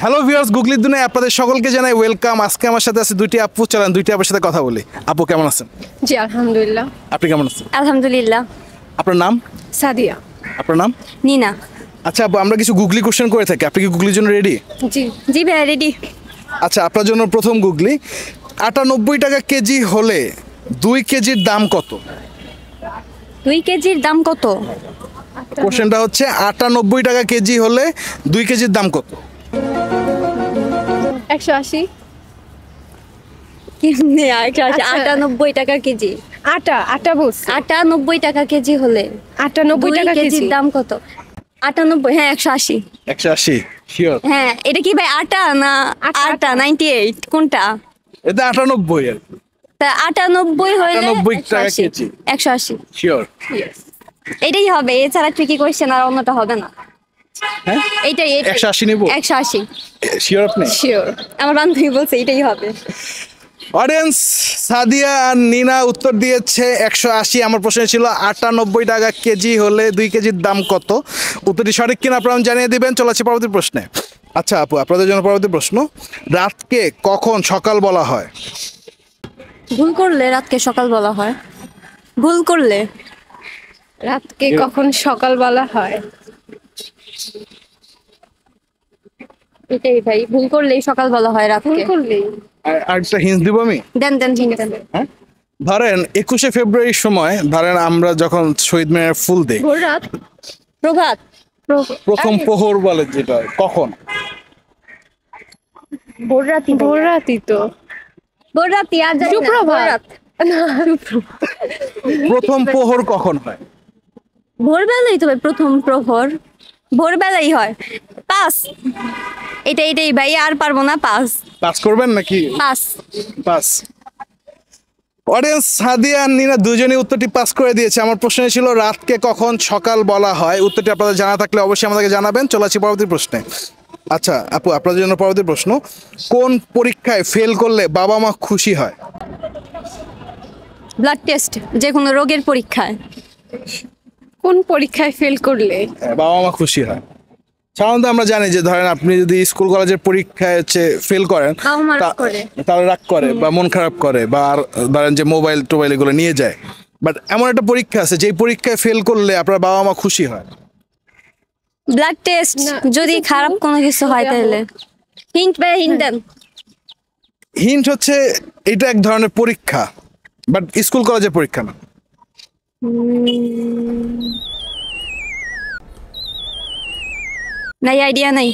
Hello viewers, গুগলির দুনিয়ায় আপনাদের সকলকে জানাই ওয়েলকাম। আজকে আমার সাথে আছে দুইটি আপু। চলেন দুইটি আপুর সাথে কথা বলি। আপু কেমন আছেন? জি আলহামদুলিল্লাহ। আপনি কেমন আছেন? আলহামদুলিল্লাহ। আপনার নাম? সাদিয়া। আপনার নাম? নিনা। আচ্ছা আপু, আমরা কিছু গুগলি কোশ্চেন করে থাকি, আপনি কি গুগলির জন্য রেডি? জি জি ভাইয়া রেডি। আচ্ছা, আপনার জন্য প্রথম গুগলি, 98 টাকা কেজি হলে 2 কেজির দাম কত? 2 কেজির দাম কত? কোশ্চেনটা হচ্ছে 98 টাকা কেজি হলে 2 কেজির দাম কত? 180। কেমনে? আচ্ছা। 98 টাকা কেজি। আটা বলছি। 98 টাকা কেজি হলে 98 টাকা কেজি। কেজির দাম কত? 98, হ্যাঁ 180। 180 শিওর? হ্যাঁ, এটা কি ভাই আটা না আটা 98 কোনটা? এটা 98 আর কি। তা 98 হইলে 98 টাকা কেজি 180 শিওর? এটাই হবে, এছাড়া ট্রিকি কোশ্চেন আর অন্যটা হবে না। হ্যাঁ, এইটাই 180 নিব? 180 শিওর আপনি? শিওর। আমার বান্ধবী বলছে এটাই হবে। অডিয়েন্স, সাদিয়া আর নিনা উত্তর দিয়েছে 180। আমার প্রশ্ন ছিল 98 টাকা কেজি হলে 2 কেজির দাম কত। উত্তরটি সঠিক কিনা আপনারা জানিয়ে দিবেন। চলেছে পরবর্তী প্রশ্নে। আচ্ছা আপু, আপনাদের জন্য পরবর্তী প্রশ্ন, রাতকে কখন সকাল বলা হয়? ভুল করলে রাতকে সকাল বলা হয়। ভুল করলে রাতকে কখন সকাল বলা হয়? এটাই ভাই, ভুল করলেই সকাল বলা হয় ভুল রাতকে। করলেই। আরেকটা হিন্ট দিব আমি। দেন দেন ঠিক আছে। হ্যাঁ, ধরেন 21শে ফেব্রুয়ারির সময়, ধরেন আমরা যখন শহীদ মিনার ফুল দেই, ভোর রাত। প্রভাত। প্রথম প্রহর বলে যেটা, কখন? ভোর রাতি। ভোর রাতই তো। ভোর রাতি আর জানি না, সুপ্রভাত। ভোর রাত। প্রথম প্রহর কখন হয়? ভোরবেলাই তো ভাই প্রথম প্রহর। ভোরবেলাই হয়। পাস। এটাই ভাই, আর পারবো না। পাস। পাস করবেন নাকি? পাস। পাস। অডিয়েন্স, সাদিয়া আর নিনা দুজনেই উত্তরটি পাস করে দিয়েছে। আমার প্রশ্ন ছিল রাতকে কখন সকাল বলা হয়। উত্তরটি আপনাদের জানা থাকলে অবশ্যই আমাদেরকে জানাবেন। চলে আসি পরবর্তী প্রশ্নে। আচ্ছা আপু, আপনাদের জন্য পরবর্তী প্রশ্ন, কোন পরীক্ষায় ফেল করলে বাবা মা খুশি হয়? ব্লাড টেস্ট, যে কোনো রোগের পরীক্ষায়। কোন পরীক্ষায় ফেল করলে বাবা মা খুশি হয়? সাধারণত আমরা জানি যে ধরেন আপনি যদি স্কুল কলেজের পরীক্ষায় ফেল করেন, বাবা মা রাগ করে। তাহলে রাগ করে বা মন খারাপ করে, বা আর ধরেন যে মোবাইল টোবাইল এগুলো নিয়ে যায়। বাট এমন একটা পরীক্ষা আছে যেই পরীক্ষায় ফেল করলে আপনার বাবা মা খুশি হয়। ব্লাড টেস্ট, না, যদি খারাপ কোনো কিছু হয় তাহলে। হিন্ট ভাই, হিন্ট দেন। হিন্ট হচ্ছে এটা এক ধরনের পরীক্ষা, বাট স্কুল কলেজের পরীক্ষা না। নাই, আইডিয়া নাই।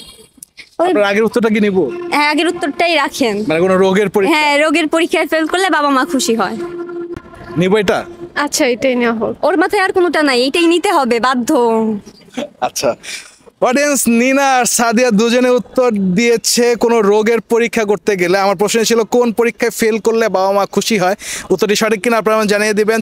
ওই আপনার আগের উত্তরটা কি নিব? হ্যাঁ, আগের উত্তরটাই রাখেন। মানে কোনো রোগের পরীক্ষা হ্যাঁ, রোগের পরীক্ষায় ফেল করলে বাবা মা খুশি হয়। নিব এটা? আচ্ছা এটাই নেওয়া হোক। ওর মাথায় আর কোনোটা নাই, এইটাই নিতে হবে বাধ্য। আচ্ছা অডিয়েন্স, নিনা আর সাদিয়া দুজনে উত্তর দিয়েছে কোনো রোগের পরীক্ষা করতে গেলে। আমার প্রশ্ন ছিল কোন পরীক্ষায় ফেল করলে বাবা মা খুশি হয়। উত্তরটি সঠিক কিনা আপনারা জানিয়ে দিবেন।